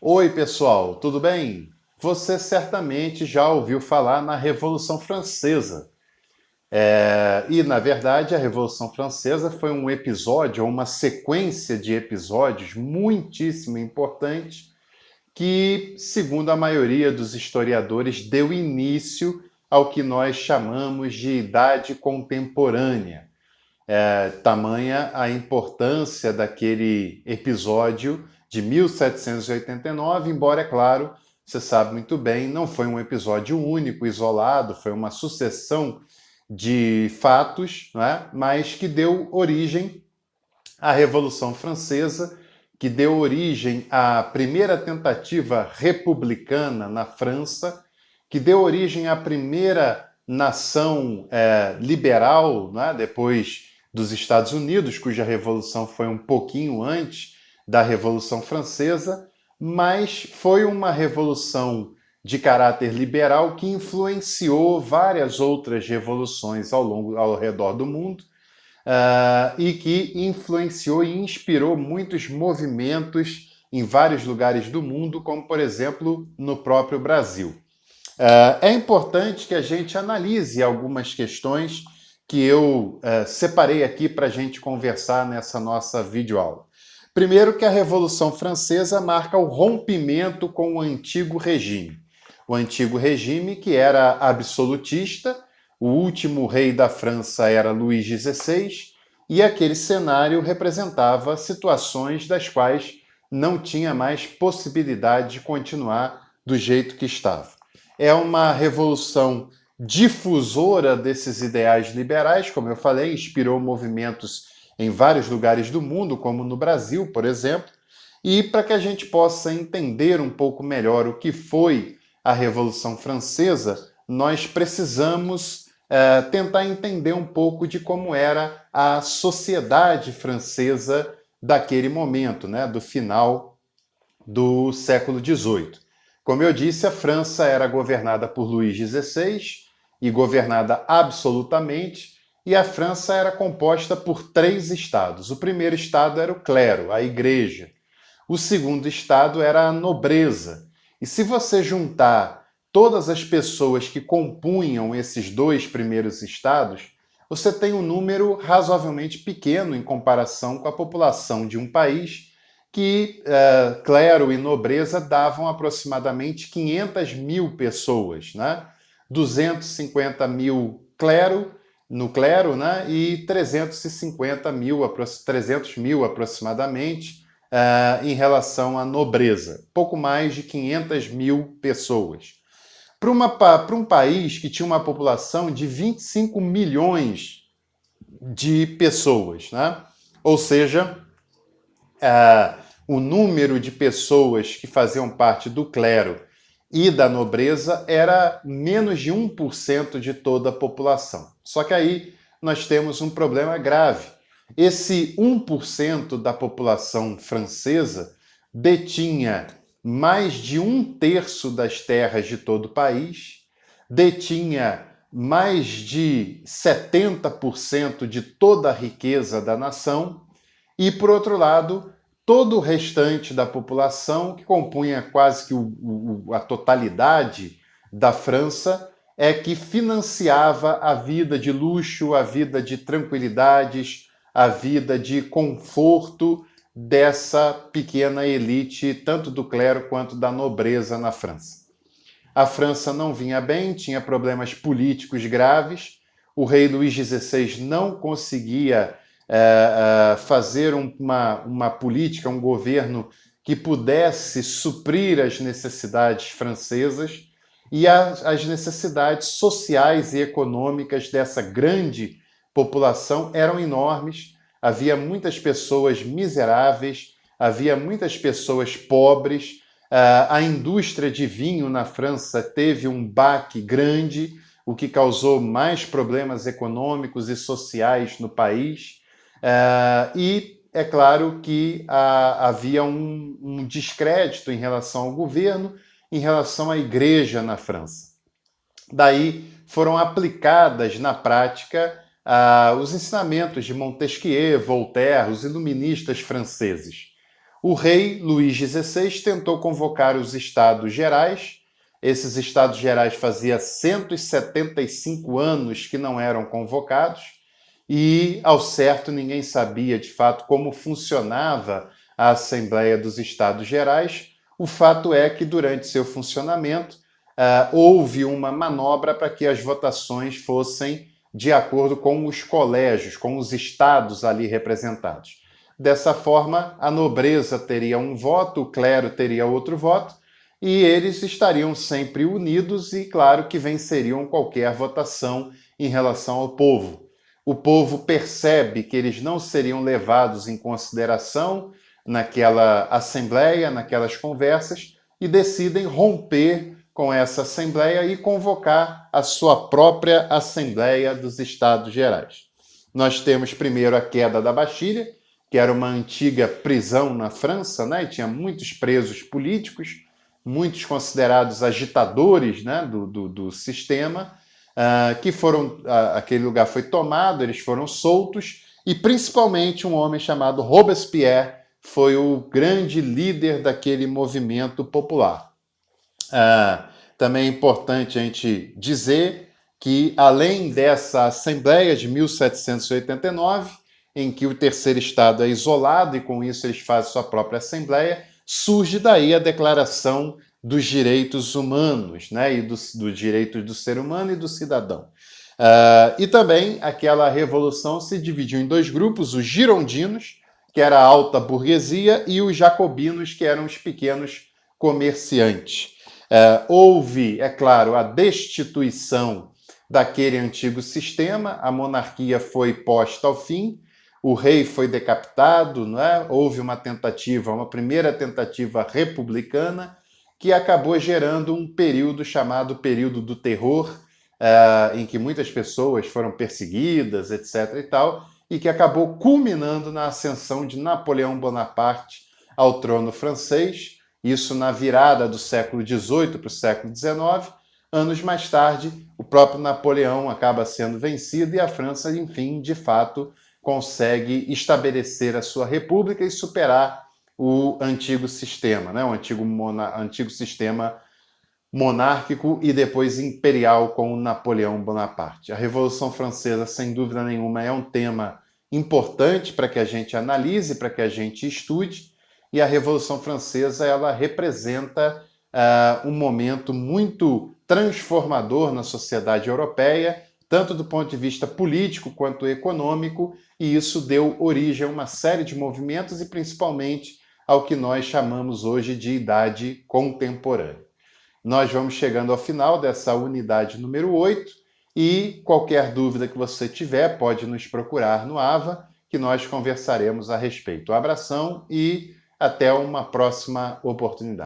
Oi, pessoal, tudo bem? Você certamente já ouviu falar na Revolução Francesa. E, na verdade, a Revolução Francesa foi um episódio, ou uma sequência de episódios muitíssimo importante que, segundo a maioria dos historiadores, deu início ao que nós chamamos de Idade Contemporânea. Tamanha a importância daquele episódio de 1789, embora, é claro, você sabe muito bem, não foi um episódio único, isolado, foi uma sucessão de fatos, não é? Mas que deu origem à Revolução Francesa, que deu origem à primeira tentativa republicana na França, que deu origem à primeira nação liberal, né, depois dos Estados Unidos, cuja revolução foi um pouquinho antes da Revolução Francesa, mas foi uma revolução de caráter liberal que influenciou várias outras revoluções ao redor do mundo, e que influenciou e inspirou muitos movimentos em vários lugares do mundo, como, por exemplo, no próprio Brasil. É importante que a gente analise algumas questões que eu separei aqui para a gente conversar nessa nossa videoaula. Primeiro, que a Revolução Francesa marca o rompimento com o antigo regime. O antigo regime, que era absolutista, o último rei da França era Luís XVI, e aquele cenário representava situações das quais não tinha mais possibilidade de continuar do jeito que estava. É uma revolução difusora desses ideais liberais, como eu falei, inspirou movimentos em vários lugares do mundo, como no Brasil, por exemplo, e para que a gente possa entender um pouco melhor o que foi a Revolução Francesa, nós precisamos tentar entender um pouco de como era a sociedade francesa daquele momento, né, do final do século XVIII. Como eu disse, a França era governada por Luís XVI e governada absolutamente, e a França era composta por três estados. O primeiro estado era o clero, a igreja. O segundo estado era a nobreza. E se você juntar todas as pessoas que compunham esses dois primeiros estados, você tem um número razoavelmente pequeno em comparação com a população de um país que clero e nobreza davam aproximadamente 500 mil pessoas, né? 250 mil no clero, né? E 300 mil aproximadamente em relação à nobreza. Pouco mais de 500 mil pessoas. Para um país que tinha uma população de 25 milhões de pessoas, né? Ou seja, o número de pessoas que faziam parte do clero e da nobreza era menos de 1% de toda a população. Só que aí nós temos um problema grave. Esse 1% da população francesa detinha mais de um terço das terras de todo o país, detinha mais de 70% de toda a riqueza da nação e, por outro lado, todo o restante da população, que compunha quase que a totalidade da França, é que financiava a vida de luxo, a vida de tranquilidades, a vida de conforto dessa pequena elite, tanto do clero quanto da nobreza na França. A França não vinha bem, tinha problemas políticos graves, o rei Luís XVI não conseguia fazer uma política, um governo que pudesse suprir as necessidades francesas e as necessidades sociais e econômicas dessa grande população eram enormes. Havia muitas pessoas miseráveis, havia muitas pessoas pobres. A indústria de vinho na França teve um baque grande, o que causou mais problemas econômicos e sociais no país. E é claro que havia um descrédito em relação ao governo, em relação à igreja na França. Daí foram aplicadas na prática os ensinamentos de Montesquieu, Voltaire, os iluministas franceses. o rei Luís XVI tentou convocar os Estados Gerais. Esses Estados Gerais fazia 175 anos que não eram convocados e, ao certo, ninguém sabia de fato como funcionava a Assembleia dos Estados Gerais. O fato é que, durante seu funcionamento, houve uma manobra para que as votações fossem de acordo com os colégios, com os estados ali representados. Dessa forma, a nobreza teria um voto, o clero teria outro voto, e eles estariam sempre unidos e, claro, que venceriam qualquer votação em relação ao povo. O povo percebe que eles não seriam levados em consideração naquela assembleia, naquelas conversas, e decidem romper com essa assembleia e convocar a sua própria Assembleia dos Estados Gerais. Nós temos primeiro a queda da Bastilha, que era uma antiga prisão na França, né? E tinha muitos presos políticos, muitos considerados agitadores, né, do sistema, que foram, aquele lugar foi tomado, eles foram soltos, e principalmente um homem chamado Robespierre foi o grande líder daquele movimento popular. Também é importante a gente dizer que, além dessa Assembleia de 1789, em que o terceiro Estado é isolado e, com isso, eles fazem sua própria Assembleia, surge daí a Declaração dos Direitos Humanos, né, e dos direitos do ser humano e do cidadão. E também aquela revolução se dividiu em dois grupos, os girondinos, que era a alta burguesia, e os jacobinos, que eram os pequenos comerciantes. Houve, é claro, a destituição daquele antigo sistema, a monarquia foi posta ao fim, o rei foi decapitado, não é? Houve uma tentativa, uma primeira tentativa republicana, que acabou gerando um período chamado período do terror, em que muitas pessoas foram perseguidas, etc. e tal, e que acabou culminando na ascensão de Napoleão Bonaparte ao trono francês, isso na virada do século XVIII para o século XIX. Anos mais tarde, o próprio Napoleão acaba sendo vencido e a França, enfim, de fato, consegue estabelecer a sua república e superar o antigo sistema, né? O antigo sistema monárquico e depois imperial com Napoleão Bonaparte. A Revolução Francesa, sem dúvida nenhuma, é um tema importante para que a gente analise, para que a gente estude, e a Revolução Francesa ela representa um momento muito transformador na sociedade europeia, tanto do ponto de vista político quanto econômico, e isso deu origem a uma série de movimentos e principalmente ao que nós chamamos hoje de Idade Contemporânea. Nós vamos chegando ao final dessa unidade número 8 e qualquer dúvida que você tiver pode nos procurar no AVA, que nós conversaremos a respeito. Um abração e até uma próxima oportunidade.